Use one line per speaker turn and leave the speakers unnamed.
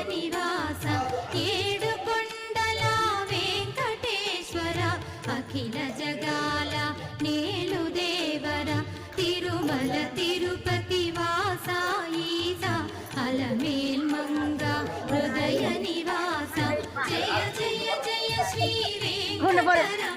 నివాస ఏడు కొండల వెంకటేశ్వర అఖిల జగాల నేలు దేవర తిరుమల తిరుపతి వాస ఈస అలమేల్ మంగ హృదయ నివాస జయ జయ జయ శ్రీ వెంకటరమణ